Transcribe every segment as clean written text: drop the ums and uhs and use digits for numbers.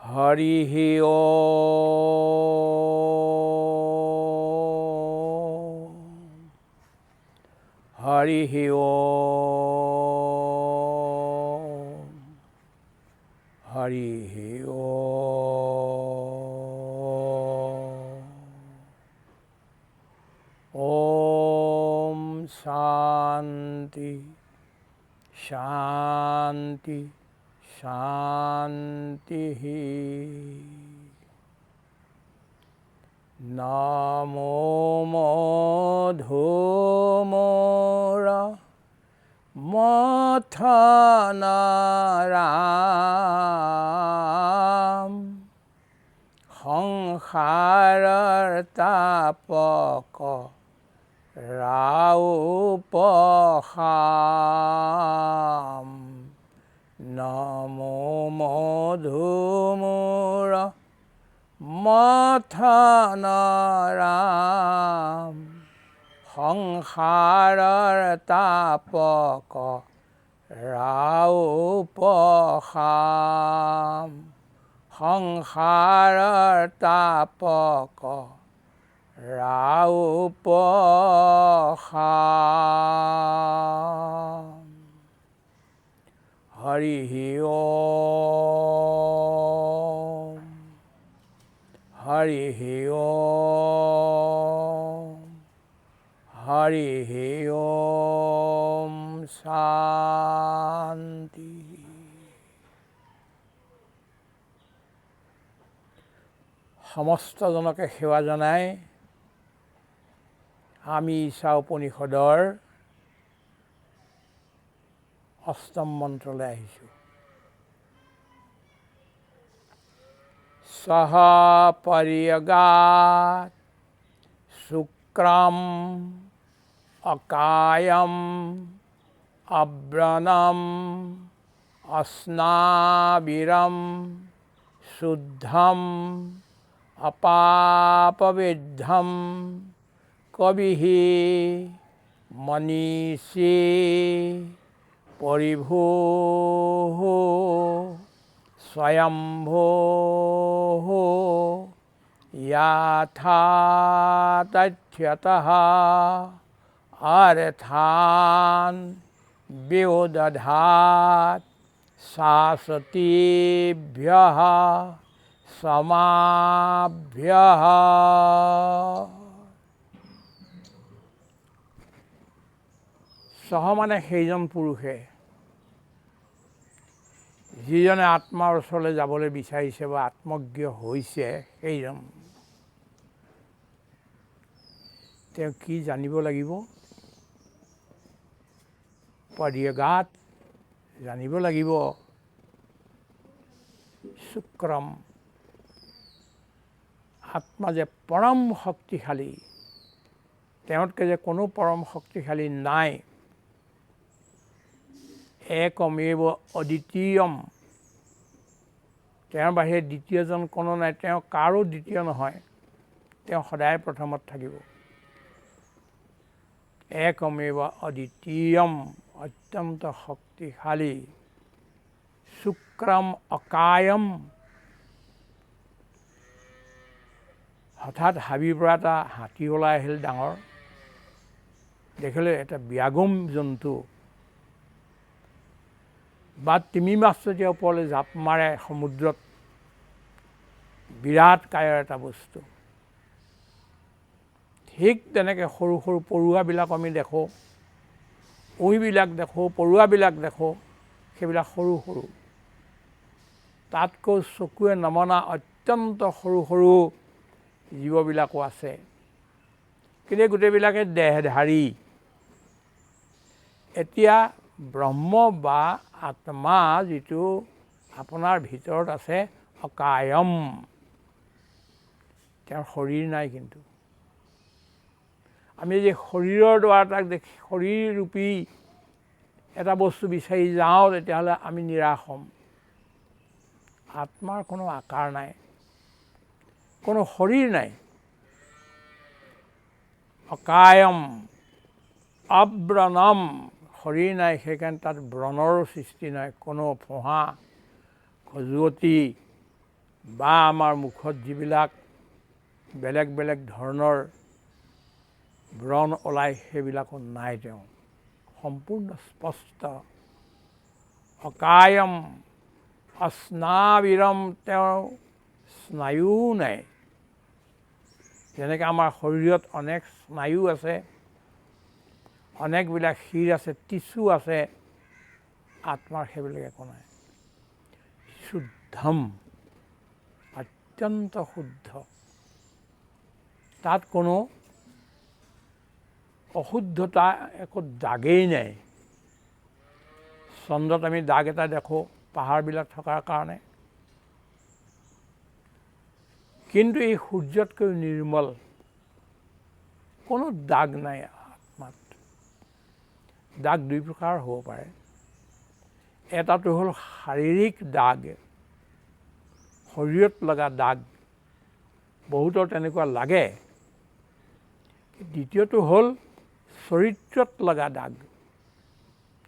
হৰিঃ ওম হৰিঃ ওম হৰিঃ ওম ওম শান্তি শান্তি শান্তিঃ নমো মধুমৰা মথনাৰাম সংসাৰৰ তাপক ৰাউপশাম নমো মধুমৰা মথনাৰাম সংসাৰৰ তাপক ৰাউপশাম সংসাৰৰ তাপক ৰাউপশাম হৰিঃ ওম হৰিঃ ওম হৰিঃ ওম শান্তি। সমস্তজনকে সেৱা জনাই আমি ঈশা উপনিষদৰ অষ্টম মন্ত্ৰলৈ আহিছোঁ। সহ পৰিয়গাত শুক্ৰম অকায়ম অব্ৰণম অস্নাবিৰম শুদ্ধম অপাপবিদ্ধম কবিঃ মনীষী পৰিভূঃ স্বয়ম্ভূঃ যথা তথ্যতঃ অർത്থান বিদধাত শাশ্বতীভ্যঃ সমাভ্যঃ। সহ মানে সেইজন পুৰুষে যিজনে আত্মাৰ ওচৰলৈ যাবলৈ বিচাৰিছে বা আত্মজ্ঞ হৈছে, সেইজন তেওঁ কি জানিব লাগিব? পৰিয়গাত জানিব লাগিব শুক্ৰম, আত্মা যে পৰম শক্তিশালী, তেওঁতকৈ যে কোনো পৰম শক্তিশালী নাই। একমেৱ অদ্বিতীয়ম, তেওঁৰ বাহিৰে দ্বিতীয়জন কোনো নাই। তেওঁ কাৰো দ্বিতীয় নহয়, তেওঁ সদায় প্ৰথমত থাকিব। একমেৱ অদ্বিতীয়ম, অত্যন্ত শক্তিশালী। শুক্ৰম অকায়ম, হঠাৎ হাবিৰ পৰা এটা হাতী ওলাই আহিল ডাঙৰ, দেখিলে এটা ব্যাগম জন্তু বা তিমি মাছ যেতিয়া ওপৰলৈ জাপ মাৰে সমুদ্ৰত, বিৰাট কায়ৰ এটা বস্তু, ঠিক তেনেকৈ সৰু সৰু পৰুৱাবিলাক আমি দেখোঁ, উঁইবিলাক দেখোঁ, পৰুৱাবিলাক দেখোঁ, সেইবিলাক সৰু সৰু, তাতকৈ চকুৱে নমনা অত্যন্ত সৰু সৰু জীৱবিলাকো আছে। কিন্তু গোটেইবিলাকে দেহধাৰী। এতিয়া ব্ৰহ্ম বা আত্মা যিটো আপোনাৰ ভিতৰত আছে, অকায়ম, তেওঁৰ শৰীৰ নাই। কিন্তু আমি যে শৰীৰৰ দ্বাৰা তাক দেখি শৰীৰৰূপী এটা বস্তু বিচাৰি যাওঁ, তেতিয়াহ'লে আমি নিৰাশ হ'ম। আত্মাৰ কোনো আকাৰ নাই, কোনো শৰীৰ নাই। অকায়ম অব্ৰণম, শৰীৰ নাই, সেইকাৰণে তাত ব্ৰণৰো সৃষ্টি নাই। কোনো ফোঁহা খজুৱতি বা আমাৰ মুখত যিবিলাক বেলেগ বেলেগ ধৰণৰ ব্ৰণ ওলায় সেইবিলাকো নাই। তেওঁ সম্পূৰ্ণ স্পষ্ট, অকায়ম অস্নাবিৰম, তেওঁৰ স্নায়ুও নাই। যেনেকৈ আমাৰ শৰীৰত অনেক স্নায়ু আছে, অনেকবিলাক শিৰ আছে, টিচু আছে, আত্মাৰ সেইবিলাক একো নাই। শুদ্ধম, অত্যন্ত শুদ্ধ, তাত কোনো অশুদ্ধতা একো দাগেই নাই। চন্দ্ৰত আমি দাগ এটা দেখোঁ পাহাৰবিলাক থকাৰ কাৰণে, কিন্তু এই সূৰ্যতকৈ নিৰ্মল, কোনো দাগ নাই আত্মাত। দাগ দুই প্ৰকাৰ হ'ব পাৰে। এটাটো হ'ল শাৰীৰিক দাগ, শৰীৰত লগা দাগ, বহুতৰ তেনেকুৱা লাগে। দ্বিতীয়টো হ'ল চৰিত্ৰত লগা দাগ,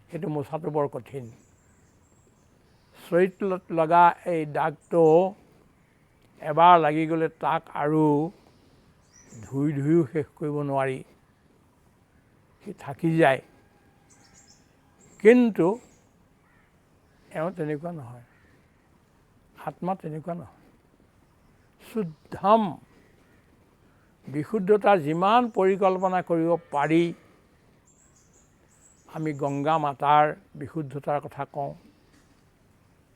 সেইটো মোচাটো বৰ কঠিন। চৰিত্ৰত লগা এই দাগটো এবাৰ লাগি গ'লে তাক আৰু ধুইও শেষ কৰিব নোৱাৰি, সি থাকি যায়। কিন্তু এওঁ তেনেকুৱা নহয়, আত্মা তেনেকুৱা নহয়। শুদ্ধম, বিশুদ্ধতা যিমান পৰিকল্পনা কৰিব পাৰি। আমি গংগা মাতাৰ বিশুদ্ধতাৰ কথা কওঁ।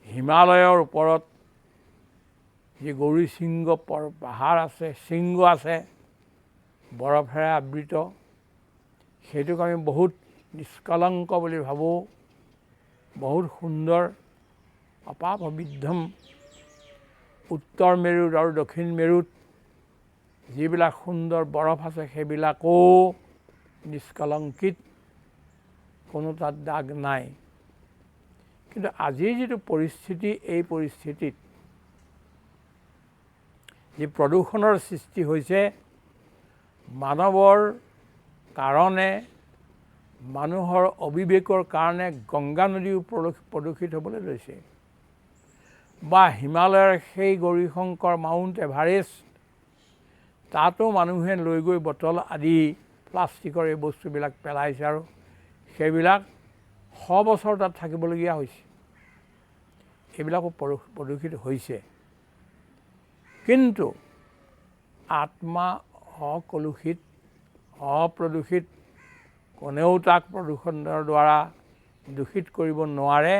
হিমালয়ৰ ওপৰত যি গৌৰী শৃংগ পাহাৰ আছে, শৃংগ আছে, বৰফেৰে আবৃত, সেইটোক আমি বহুত নিষ্কলংক বুলি ভাবোঁ, বহুত সুন্দৰ, অপাপবিদ্ধম। উত্তৰ মেৰুত আৰু দক্ষিণ মেৰুত যিবিলাক সুন্দৰ বৰফ আছে সেইবিলাকো নিষ্কলংকিত, কোনো তাত দাগ নাই। কিন্তু আজিৰ যিটো পৰিস্থিতি, এই পৰিস্থিতিত যি প্ৰদূষণৰ সৃষ্টি হৈছে, মানৱৰ কাৰণে, মানুহৰ অবিবেকৰ কাৰণে গংগা নদীও প্ৰদূষিত হ'বলৈ লৈছে। বা হিমালয়ৰ সেই গৌৰীশংকৰ মাউণ্ট এভাৰেষ্ট, তাতো মানুহে লৈ গৈ বটল আদি প্লাষ্টিকৰ এই বস্তুবিলাক পেলাইছে আৰু সেইবিলাক 100 বছৰ তাত থাকিবলগীয়া হৈছে। এইবিলাকো প্ৰদূষিত হৈছে। কিন্তু আত্মা অকলুষিত, অপ্ৰদূষিত, কোনেও তাক প্ৰদূষণৰ দ্বাৰা দূষিত কৰিব নোৱাৰে।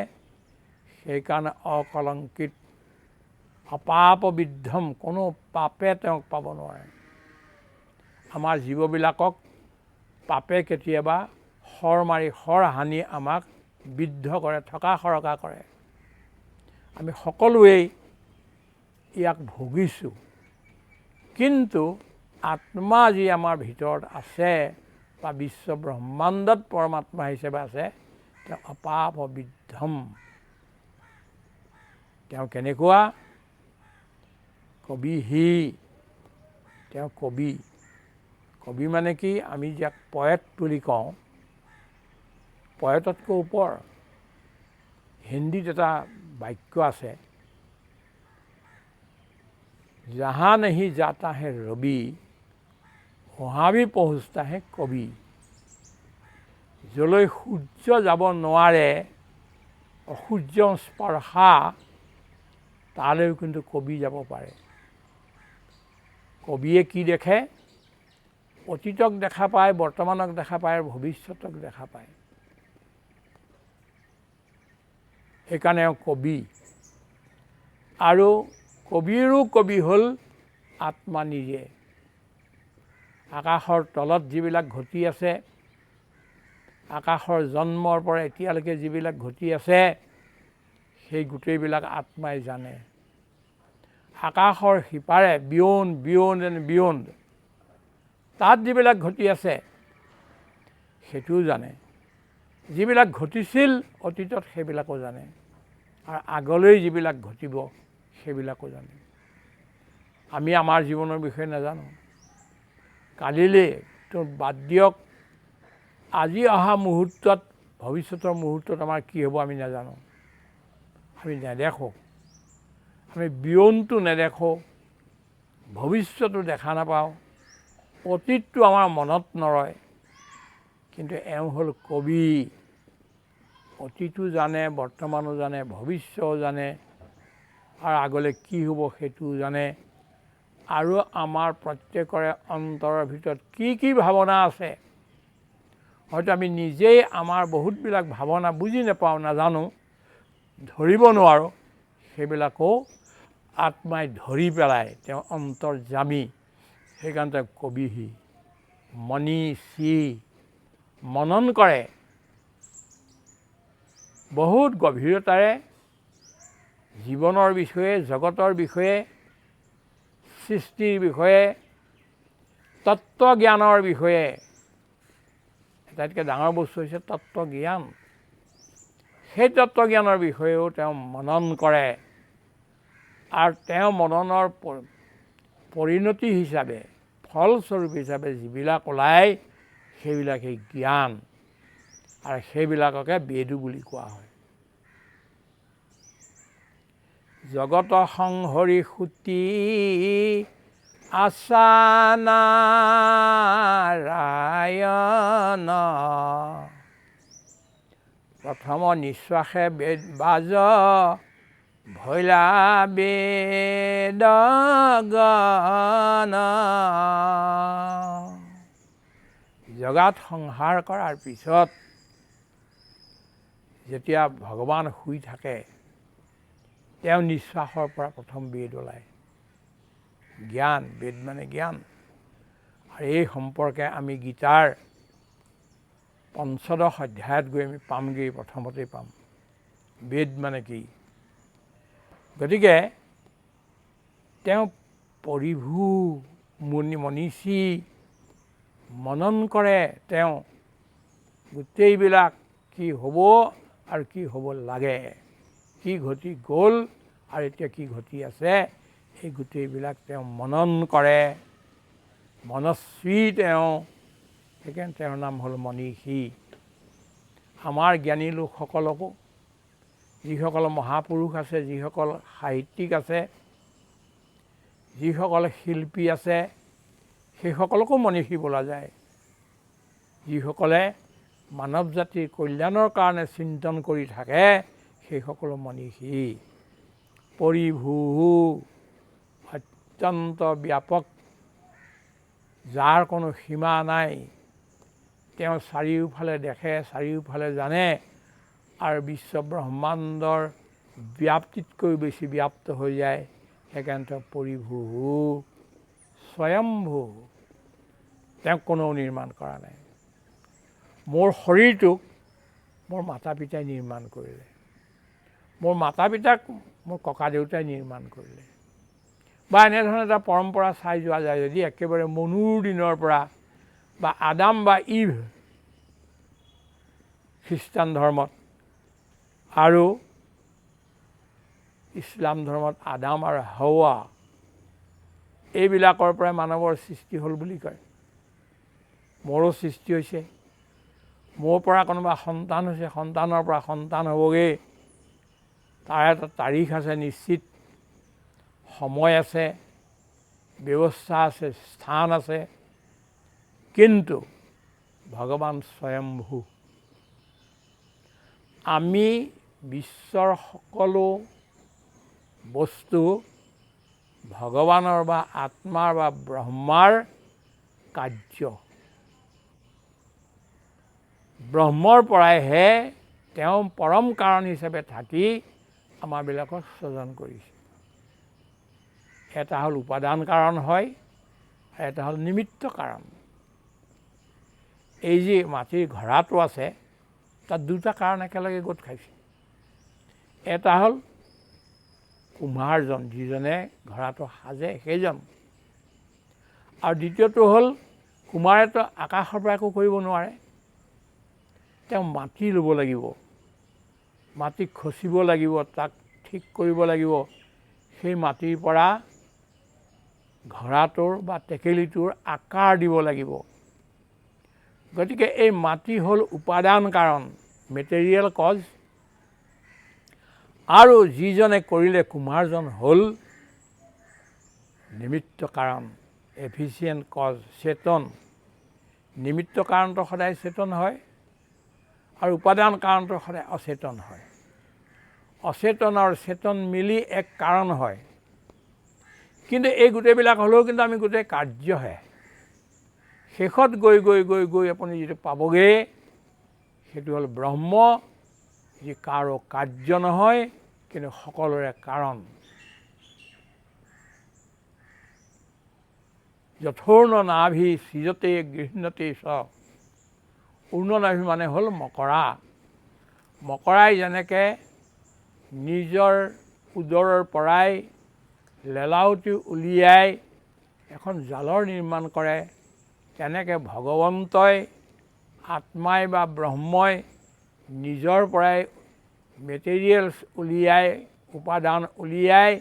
সেইকাৰণে অকলংকিত, অপাপবিদ্ধম, কোনো পাপে তেওঁক পাব নোৱাৰে। আমাৰ জীৱবিলাকক পাপে কেতিয়াবা শৰ মাৰি, শৰ হানি আমাক বিদ্ধ কৰে, থকা সৰকা কৰে। আমি সকলোৱেই ইয়াক ভুগিছোঁ। কিন্তু আত্মা যি আমাৰ ভিতৰত আছে বা বিশ্ব ব্ৰহ্মাণ্ডত পৰমাত্মা হিচাপে আছে, তেওঁ অপাপবিদ্ধম। তেওঁ কেনেকুৱা? কবিহি, তেওঁ কবি। কবি মানে কি? আমি যাক পয়েট বুলি কওঁ, পয়েটতকৈ ওপৰ। হিন্দীত এটা বাক্য আছে, जहाँ नहीं जाता है रवि वहाँ भी पहुँचता है कवि। যলৈ সূৰ্য যাব নোৱাৰে, অসূৰ্য স্পৰ্শা, তালৈও কিন্তু কবি যাব পাৰে। কবিয়ে কি দেখে? অতীতক দেখা পায়, বৰ্তমানক দেখা পায়, আৰু ভৱিষ্যতক দেখা পায়। সেইকাৰণে কবি। আৰু কবিৰো কবি হ'ল আত্মা নিজে। আকাশৰ তলত যিবিলাক ঘটি আছে, আকাশৰ জন্মৰ পৰা এতিয়ালৈকে যিবিলাক ঘটি আছে, সেই গোটেইবিলাক আত্মাই জানে। আকাশৰ সিপাৰে বিয়ণ্ড, তাত যিবিলাক ঘটি আছে সেইটোও জানে। যিবিলাক ঘটিছিল অতীতত সেইবিলাকো জানে, আৰু আগলৈ যিবিলাক ঘটিব সেইবিলাকো জানে। আমি আমাৰ জীৱনৰ বিষয়ে নাজানো। কালিলৈ তো বাদ দিয়ক, আজি অহা মুহূৰ্তত, ভৱিষ্যতৰ মুহূৰ্তত আমাৰ কি হ'ব আমি নাজানো, আমি নেদেখোঁ। আমি বিয়নটো নেদেখোঁ, ভৱিষ্যতো দেখা নাপাওঁ, অতীতটো আমাৰ মনত নৰয়। কিন্তু এওঁ হ'ল কবি, অতীতো জানে, বৰ্তমানো জানে, ভৱিষ্যও জানে, আৰু আগলৈ কি হ'ব সেইটোও জানে। আৰু আমাৰ প্ৰত্যেকৰে অন্তৰৰ ভিতৰত কি কি ভাৱনা আছে, হয়তো আমি নিজেই আমাৰ বহুতবিলাক ভাৱনা বুজি নাপাওঁ, নাজানো, ধৰিব নোৱাৰোঁ। সেইবিলাকো আত্মাই ধৰি পেলাই তেওঁ অন্তৰ্যামী, সেইকাৰণে তেওঁ কবিহি, মনীষী, মনন কৰে। বহুত গভীৰতাৰে জীৱনৰ বিষয়ে, জগতৰ বিষয়ে, সৃষ্টিৰ বিষয়ে, তত্ত্বজ্ঞানৰ বিষয়ে। আটাইতকৈ ডাঙৰ বস্তু হৈছে তত্ত্বজ্ঞান। সেই তত্ত্বজ্ঞানৰ বিষয়েও তেওঁ মনন কৰে, আৰু তেওঁ মননৰ পৰিণতি হিচাপে, ফলস্বৰূপ হিচাপে যিবিলাক ওলায় সেইবিলাকেই জ্ঞান, আৰু সেইবিলাককে বেদো বুলি কোৱা হয়। জগত সংহৰি সুতি আছা নাৰায়ণ, প্ৰথম নিশ্বাসে বেদ বাজ ভৈলা বেদ গান। জগত সংহাৰ কৰাৰ পিছত যেতিয়া ভগৱান শুই থাকে, তেওঁ নিশ্বাসৰ পৰা প্ৰথম বেদ ওলায়। জ্ঞান, বেদ মানে জ্ঞান। আৰু এই সম্পৰ্কে আমি গীতাৰ ৫ম অধ্যায়ত গৈ আমি পামগৈ, প্ৰথমতেই পাম বেদ মানে কি। গতিকে তেওঁ পৰিভূ, মনীষী, মনন কৰে তেওঁ গোটেইবিলাক কি হ'ব আৰু কি হ'ব লাগে, কি ঘটি গ'ল আৰু এতিয়া কি ঘটি আছে, এই গোটেইবিলাক তেওঁ মনন কৰে। মনস্বী তেওঁ, সেইকাৰণে তেওঁৰ নাম হ'ল মনীষী। আমাৰ জ্ঞানী লোকসকলকো, যিসকল মহাপুৰুষ আছে, যিসকল সাহিত্যিক আছে, যিসকল শিল্পী আছে, সেইসকলকো মনীষী বোলা যায়। যিসকলে মানৱ জাতিৰ কল্যাণৰ কাৰণে চিন্তন কৰি থাকে, সেইসকলো মনীষী। পৰিভূ, অত্যন্ত ব্যাপক, যাৰ কোনো সীমা নাই। তেওঁ চাৰিওফালে দেখে, চাৰিওফালে জানে, আৰু বিশ্ব ব্ৰহ্মাণ্ডৰ ব্যাপ্তিতকৈ বেছি ব্যাপ্ত হৈ যায়। সেইকাৰণে তেওঁ পৰিভূ, স্বয়ম্ভূ, তেওঁক কোনেও নিৰ্মাণ কৰা নাই। মোৰ শৰীৰটোক মোৰ মাতা পিতাই নিৰ্মাণ কৰিলে, মোৰ মাতা পিতাক মোৰ ককা দেউতাই নিৰ্মাণ কৰিলে। বা এনেধৰণৰ এটা পৰম্পৰা চাই যোৱা যায় যদি, একেবাৰে মনুৰ দিনৰ পৰা, বা আদাম বা ইভ খ্ৰীষ্টান ধৰ্মত, আৰু ইছলাম ধৰ্মত আদাম আৰু হাৱা, এইবিলাকৰ পৰাই মানৱৰ সৃষ্টি হ'ল বুলি কয়। মোৰো সৃষ্টি হৈছে, মোৰ পৰা কোনোবা সন্তান হৈছে, সন্তানৰ পৰা সন্তান হ'বগৈ। তাৰ এটা তাৰিখ আছে, নিশ্চিত সময় আছে, ব্যৱস্থা আছে, স্থান আছে। কিন্তু ভগৱান স্বয়ম্ভূ। আমি বিশ্বৰ সকলো বস্তু ভগৱানৰ বা আত্মাৰ বা ব্ৰহ্মাৰ কাৰ্য। ব্ৰহ্মৰ পৰাইহে তেওঁ পৰম কাৰণ হিচাপে থাকি আমাৰবিলাকক স্বজন কৰিছে। এটা হ'ল উপাদান কাৰণ হয়, এটা হ'ল নিমিত্ত কাৰণ। এই যে মাটিৰ ঘৰাটো আছে, তাত দুটা কাৰণ একেলগে গোট খাইছে। এটা হ'ল কুম্হাৰজন, যিজনে ঘৰাটো সাজে, সেইজন। আৰু দ্বিতীয়টো হ'ল কুমাৰেতো আকাশৰ পৰা একো কৰিব নোৱাৰে, তেওঁ মাটি ল'ব লাগিব, মাটি খচিব লাগিব, তাক ঠিক কৰিব লাগিব, সেই মাটিৰ পৰা ঘৰাটোৰ বা টেকেলিটোৰ আকাৰ দিব লাগিব। গতিকে এই মাটি হ'ল উপাদান কাৰণ, মেটেৰিয়েল কজ, আৰু যিজনে কৰিলে কুমাৰজন হ'ল নিমিত্ত কাৰণ, এফিচিয়েণ্ট কজ, চেতন। নিমিত্ত কাৰণটো সদায় চেতন হয় আৰু উপাদান কাৰণটো সদায় অচেতন হয়। অচেতন আৰু চেতন মিলি এক কাৰণ হয়। কিন্তু এই গোটেইবিলাক হ'লেও কিন্তু আমি গোটেই কাৰ্যহে। শেষত গৈ গৈ গৈ গৈ আপুনি যিটো পাবগৈ সেইটো হ'ল ব্ৰহ্ম, যি কাৰো কাৰ্য নহয় কিন্তু সকলোৰে কাৰণ। যথৌৰ্ণ নাভি সৃজতে গৃহণতে চ। পূৰ্ণ নাভি মানে হ'ল মকৰা। মকৰাই যেনেকৈ নিজৰ উদৰৰ পৰাই লেলাউটি উলিয়াই এখন জালৰ নিৰ্মাণ কৰে, তেনেকৈ ভগৱন্তই আত্মাই বা ব্ৰহ্মই নিজৰ পৰাই মেটেৰিয়েলছ উলিয়াই, উপাদান উলিয়াই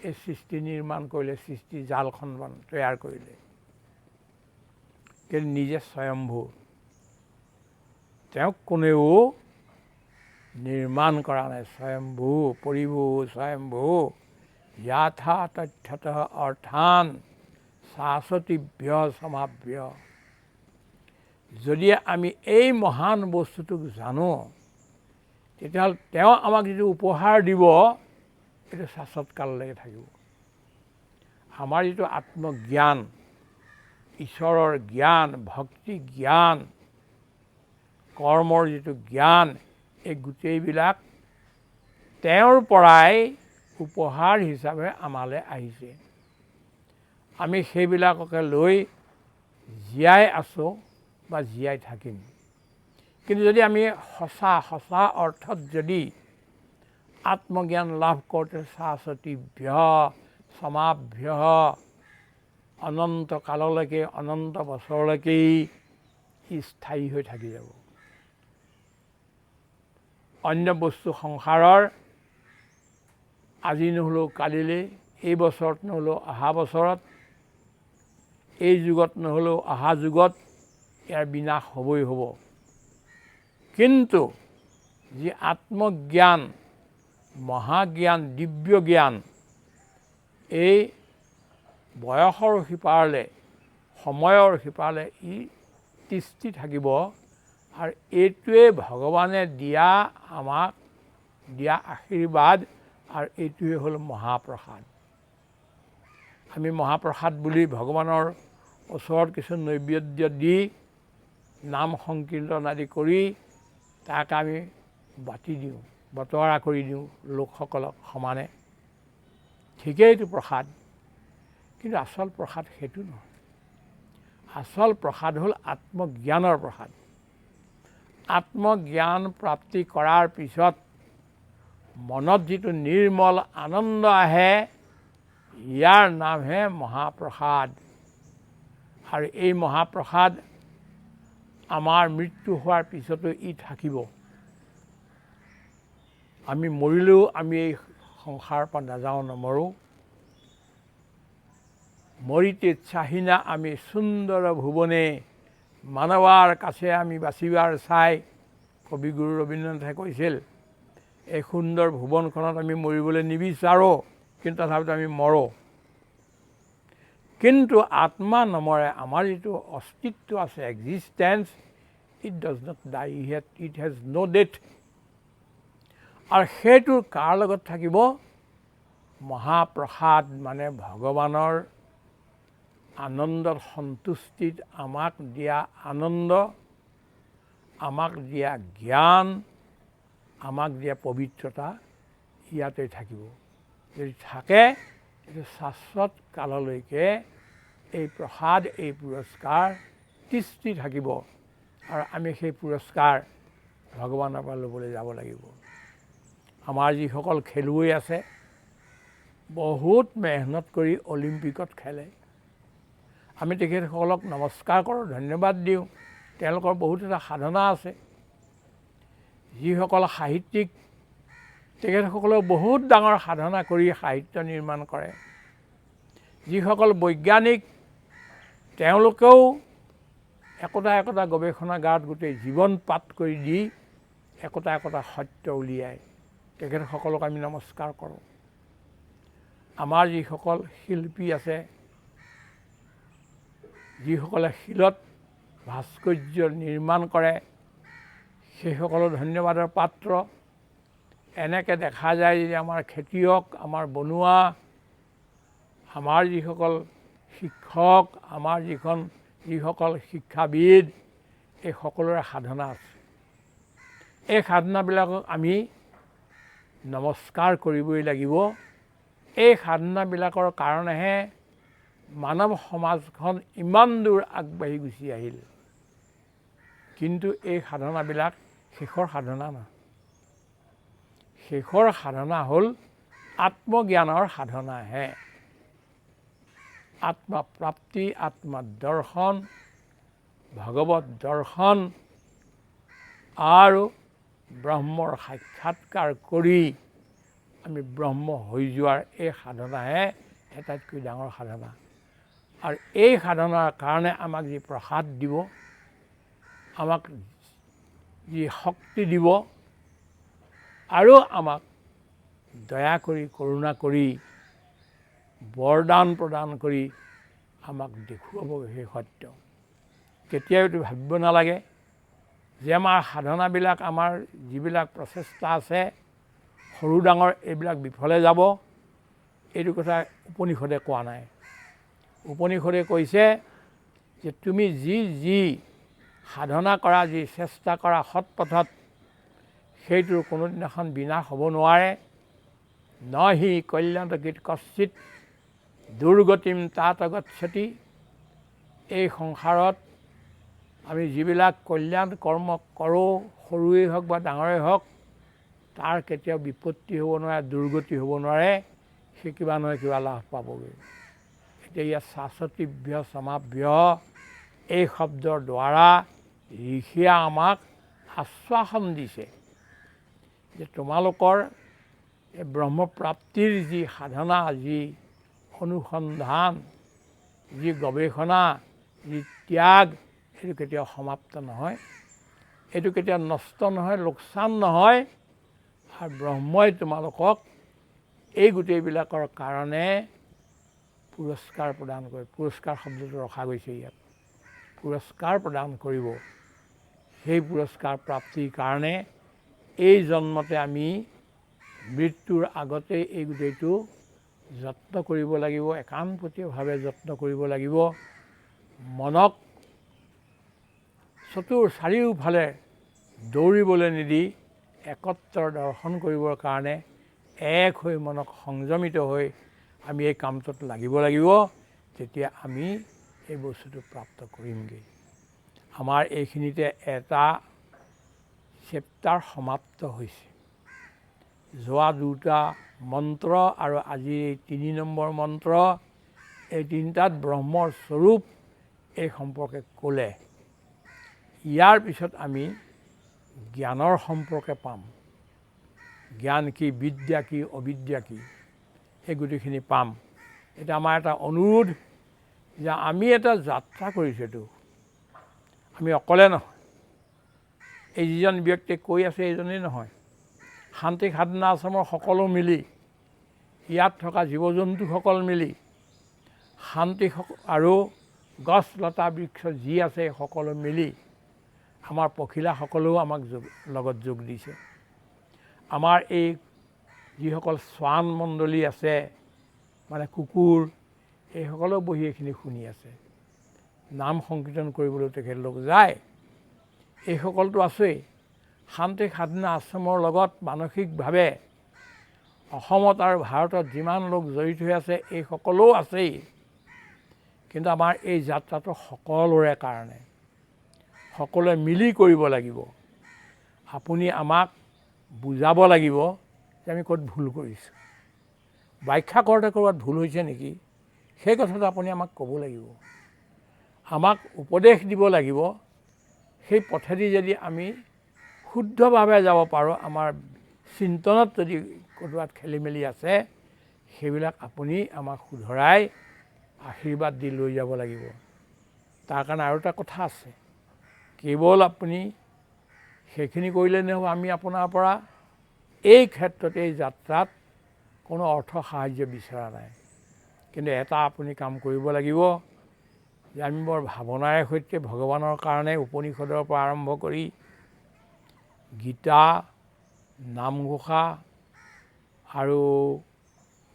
এই সৃষ্টি নিৰ্মাণ কৰিলে, সৃষ্টি জালখন তৈয়াৰ কৰিলে। কিন্তু নিজে স্বয়ম্ভু, তেওঁক কোনেও নিৰ্মাণ কৰা নাই। স্বয়ম্ভু, পৰিভু, স্বয়ম্ভু, য়াথা তথ্যতঃ অർത്থান শাশ্বতীভ্য সমাভ্য। যদি আমি এই মহান বস্তুটোক জানো, তেতিয়াহ'লে তেওঁ আমাক যিটো উপহাৰ দিব সেইটো শাশ্বত কাললৈকে থাকিব। আমাৰ যিটো আত্মজ্ঞান, ঈশ্বৰৰ জ্ঞান, ভক্তি জ্ঞান, কৰ্মৰ যিটো জ্ঞান, এই গোটেইবিলাক তেওঁৰ পৰাই উপহাৰ হিচাপে আমালৈ আহিছে। আমি সেইবিলাককে লৈ জীয়াই আছোঁ বা জীয়াই থাকিম। কিন্তু যদি আমি সঁচা অৰ্থত যদি আত্মজ্ঞান লাভ কৰোঁতে শাশ্বতীভ্য সমাভ্য, অনন্ত কাললৈকে, অনন্ত বছৰলৈকেই স্থায়ী হৈ থাকি যাব। অন্য বস্তু সংসাৰৰ আজি নহ'লেও কালিলৈ, এই বছৰত নহ'লেও অহা বছৰত, এই যুগত নহ'লেও অহা যুগত ইয়াৰ বিনাশ হ'বই হ'ব। কিন্তু যি আত্মজ্ঞান, মহাজ্ঞান, দিব্য জ্ঞান, এই বয়সৰ সিপাৰলে, সময়ৰ সিপাৰলে ই তিষ্ঠি থাকিব। আৰু এইটোৱে ভগৱানে দিয়া, আমাক দিয়া আশীৰ্বাদ, আৰু এইটোৱে হ'ল মহাপ্ৰসাদ। আমি মহাপ্ৰসাদ বুলি ভগৱানৰ ওচৰত কিছু নৈবেদ্য দি, নাম সংকীৰ্তন আদি কৰি তাক আমি বাটি দিওঁ, বতৰা কৰি দিওঁ লোকসকলক সমানে। ঠিকেই এইটো প্ৰসাদ, কিন্তু আচল প্ৰসাদ সেইটো নহয়। আচল প্ৰসাদ হ'ল আত্মজ্ঞানৰ প্ৰসাদ। আত্মজ্ঞান প্ৰাপ্তি কৰাৰ পিছত মনত যিটো নিৰ্মল আনন্দ আহে, ইয়াৰ নামহে মহাপ্ৰসাদ। আৰু এই মহাপ্ৰসাদ আমাৰ মৃত্যু হোৱাৰ পিছতো ই থাকিব। আমি মৰিলেও আমি এই সংসাৰৰ পৰা নাযাওঁ, নমৰোঁ। মৰিতে চাহিনা আমি সুন্দৰ ভুৱনে, মানৱাৰ কাছে আমি বাচিবাৰ চাই, কবিগুৰু ৰবীন্দ্ৰনাথে কৈছিল। এই সুন্দৰ ভুৱনখনত আমি মৰিবলৈ নিবিচাৰোঁ, কিন্তু তথাপিতো আমি মৰোঁ। কিন্তু আত্মা নমৰে। আমাৰ যিটো অস্তিত্ব আছে, existence, it does not die, it has no' death. আৰু সেইটো কাৰ লগত থাকিব? মহাপ্ৰসাদ মানে ভগৱানৰ আনন্দত, সন্তুষ্টিত আমাক দিয়া আনন্দ, আমাক দিয়া জ্ঞান, আমাক দিয়া পবিত্ৰতা ইয়াতে থাকিব। যদি থাকে এইটো শাশ্বত কাললৈকে এই প্ৰসাদ, এই পুৰস্কাৰ তিষ্ঠি থাকিব। আৰু আমি সেই পুৰস্কাৰ ভগৱানৰ পৰা ল'বলৈ যাব লাগিব। আমাৰ যিসকল খেলুৱৈ আছে, বহুত মেহনত কৰি অলিম্পিকত খেলে। আমি তেখেতসকলক নমস্কাৰ কৰোঁ, ধন্যবাদ দিওঁ। তেওঁলোকৰ বহুত এটা সাধনা আছে। যিসকল সাহিত্যিক, তেখেতসকলেও বহুত ডাঙৰ সাধনা কৰি সাহিত্য নিৰ্মাণ কৰে। যিসকল বৈজ্ঞানিক, তেওঁলোকেও একোটা একোটা গৱেষণাগাৰত গোটেই জীৱন পাত কৰি দি একোটা একোটা সত্য উলিয়ায়। তেখেতসকলক আমি নমস্কাৰ কৰোঁ। আমাৰ যিসকল শিল্পী আছে, যিসকলে শিলত ভাস্কৰ্য নিৰ্মাণ কৰে, সেইসকলো ধন্যবাদৰ পাত্ৰ। এনেকৈ দেখা যায় যে আমাৰ খেতিয়ক, আমাৰ বনুৱা, আমাৰ যিসকল শিক্ষক, আমাৰ যিসকল শিক্ষাবিদ, এই সকলোৰে সাধনা আছে। এই সাধনাবিলাকক আমি নমস্কাৰ কৰিবই লাগিব। এই সাধনাবিলাকৰ কাৰণেহে মানৱ সমাজখন ইমান দূৰ আগবাঢ়ি গুচি আহিল। কিন্তু এই সাধনাবিলাক শেষৰ সাধনা নহয়। শেষৰ সাধনা হ'ল আত্মজ্ঞানৰ সাধনাহে। আত্মপ্ৰাপ্তি, আত্মদৰ্শন, ভগৱত দৰ্শন আৰু ব্ৰহ্মৰ সাক্ষাৎকাৰ কৰি আমি ব্ৰহ্ম হৈ যোৱাৰ এই সাধনাহে আটাইতকৈ ডাঙৰ সাধনা। আৰু এই সাধনাৰ কাৰণে আমাক যি প্ৰসাদ দিব, আমাক যি শক্তি দিব আৰু আমাক দয়া কৰি, কৰোণা কৰি, বৰদান প্ৰদান কৰি আমাক দেখুৱাবগৈ সেই সত্য। কেতিয়াও এইটো ভাবিব নালাগে যে আমাৰ সাধনাবিলাক, আমাৰ যিবিলাক প্ৰচেষ্টা আছে, সৰু ডাঙৰ এইবিলাক বিফলে যাব। এইটো কথা উপনিষদে কোৱা নাই। উপনিষদে কৈছে যে তুমি যি সাধনা কৰা, যি চেষ্টা কৰা সৎ পথত, সেইটোৰ কোনোদিনাখন বিনাশ হ'ব নোৱাৰে। ন হি কল্যাণকৃত কশ্চিৎ দুৰ্গতিম তাত গচ্ছতি। এই সংসাৰত আমি যিবিলাক কল্যাণ কৰ্ম কৰোঁ, সৰুৱেই হওক বা ডাঙৰেই হওক, তাৰ কেতিয়াও বিপত্তি হ'ব নোৱাৰে, দুৰ্গতি হ'ব নোৱাৰে। সি কিবা নহয় কিবা লাভ পাবগৈ। এতিয়া ইয়াত শাশ্বতীভ্য সমাভ্য এই শব্দৰ দ্বাৰা ঋষিয়ে আমাক আশ্বাসন দিছে যে তোমালোকৰ এই ব্ৰহ্মপ্ৰাপ্তিৰ যি সাধনা, যি অনুসন্ধান, যি গৱেষণা, যি ত্যাগ, সেইটো কেতিয়াও সমাপ্ত নহয়। এইটো কেতিয়াও নষ্ট নহয়, লোকচান নহয়। আৰু ব্ৰহ্মই তোমালোকক এই গোটেইবিলাকৰ কাৰণে পুৰস্কাৰ প্ৰদান কৰে। পুৰস্কাৰ শব্দটো ৰখা গৈছে ইয়াত। পুৰস্কাৰ প্ৰদান কৰিব। সেই পুৰস্কাৰ প্ৰাপ্তিৰ কাৰণে এই জন্মতে আমি মৃত্যুৰ আগতে এই গোটেইটো যত্ন কৰিব লাগিব, একান্তভাৱে যত্ন কৰিব লাগিব। মনক চাৰিওফালে দৌৰিবলৈ নিদি একত্ৰ দৰ্শন কৰিবৰ কাৰণে এক হৈ, মনক সংযমিত হৈ আমি এই কামটোত লাগিব লাগিব। তেতিয়া আমি এই বস্তুটো প্ৰাপ্ত কৰিমগৈ। আমাৰ এইখিনিতে এটা চেপ্টাৰ সমাপ্ত হৈছে। যোৱা দুটা মন্ত্ৰ আৰু আজি এই 3 নম্বৰ মন্ত্ৰ, এই তিনিটাত ব্ৰহ্মৰ স্বৰূপ এই সম্পৰ্কে ক'লে। ইয়াৰ পিছত আমি জ্ঞানৰ সম্পৰ্কে পাম। জ্ঞান কি, বিদ্যা কি, অবিদ্যা কি, এই গোটেইখিনি পাম। এতিয়া আমাৰ এটা অনুৰোধ যে আমি এটা যাত্ৰা কৰিছোঁতো, আমি অকলে নহয়। এই যিজন ব্যক্তিয়ে কৈ আছে এইজনেই নহয়, শান্তি সাধনা আশ্ৰমৰ সকলো মিলি, ইয়াত থকা জীৱ জন্তুসকল মিলি, শান্তি আৰু গছ লতা বৃক্ষ যি আছে সকলো মিলি, আমাৰ পখিলাসকলেও আমাক লগত যোগ দিছে। আমাৰ এই যিসকল শ্বান মণ্ডলী আছে, মানে কুকুৰ, এইসকলেও বহি এইখিনি শুনি আছে। নাম সংকীৰ্তন কৰিবলৈ তেখেতলোক যায়। এইসকলতো আছেই। শান্তি সাধনা আশ্ৰমৰ লগত মানসিকভাৱে অসমত আৰু ভাৰতত যিমান লোক জড়িত হৈ আছে, এই সকলোও আছেই। কিন্তু আমাৰ এই যাত্ৰাটো সকলোৰে কাৰণে, সকলোৱে মিলি কৰিব লাগিব। আপুনি আমাক বুজাব লাগিব যে আমি ক'ত ভুল কৰিছোঁ। ব্যাখ্যা কৰোঁতে ক'ৰবাত ভুল হৈছে নেকি, সেই কথাটো আপুনি আমাক ক'ব লাগিব। আমাক উপদেশ দিব লাগিব। সেই পথেদি যদি আমি শুদ্ধভাৱে যাব পাৰোঁ, আমাৰ চিন্তনত যদি ক'ৰবাত খেলি মেলি আছে, সেইবিলাক আপুনি আমাক শুধৰাই আশীৰ্বাদ দি লৈ যাব লাগিব। তাৰ কাৰণে আৰু এটা কথা আছে। কেৱল আপুনি সেইখিনি কৰিলে নহ'ব। আমি আপোনাৰ পৰা এই ক্ষেত্ৰত এই যাত্ৰাত কোনো অৰ্থ সাহায্য বিচৰা নাই। কিন্তু এটা আপুনি কাম কৰিব লাগিব যে আমি বৰ ভাৱনাৰে সৈতে ভগৱানৰ কাৰণে উপনিষদৰ পৰা আৰম্ভ কৰি গীতা, নামঘোষা আৰু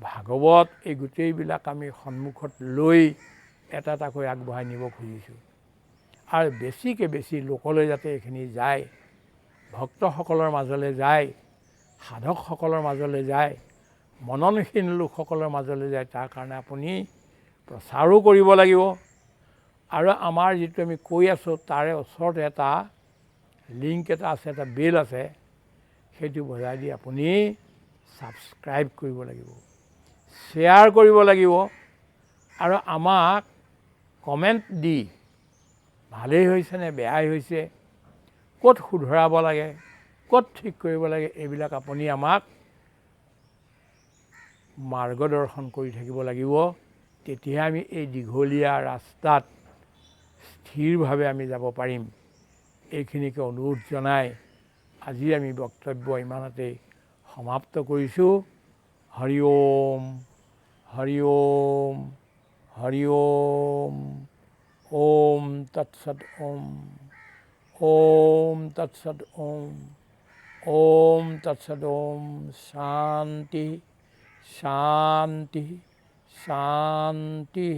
ভাগৱত এই গোটেইবিলাক আমি সন্মুখত লৈ এটা এটাকৈ আগবঢ়াই নিব খুজিছোঁ। আৰু বেছিকৈ বেছি লোকলৈ যাতে এইখিনি যায়, ভক্তসকলৰ মাজলৈ যায়, সাধকসকলৰ মাজলৈ যায়, মননশীল লোকসকলৰ মাজলৈ যায়, তাৰ কাৰণে আপুনি প্ৰচাৰো কৰিব লাগিব। আৰু আমাৰ যিটো আমি কৈ আছোঁ তাৰে ওচৰতে এটা লিংক এটা আছে, এটা বেল আছে, সেইটো বজাই দি আপুনি ছাবস্ক্ৰাইব কৰিব লাগিব, শ্বেয়াৰ কৰিব লাগিব আৰু আমাক কমেণ্ট দি ভালেই হৈছে নে বেয়াই হৈছে, ক'ত শুধৰাব লাগে, ক'ত ঠিক কৰিব লাগে, এইবিলাক আপুনি আমাক মাৰ্গদৰ্শন কৰি থাকিব লাগিব। তেতিয়াহে আমি এই দীঘলীয়া ৰাস্তাত স্থিৰভাৱে আমি যাব পাৰিম। এইখিনিকে অনুৰোধ জনাই আজি আমি বক্তব্য ইমানতেই সমাপ্ত কৰিছোঁ। হৰি ওম, হৰি ওম, হৰি ওম। ওম তৎসৎ ওম, ওম তৎসৎ ওম, ওম তৎসৎ ওম। শান্তি শান্তি শান্তি।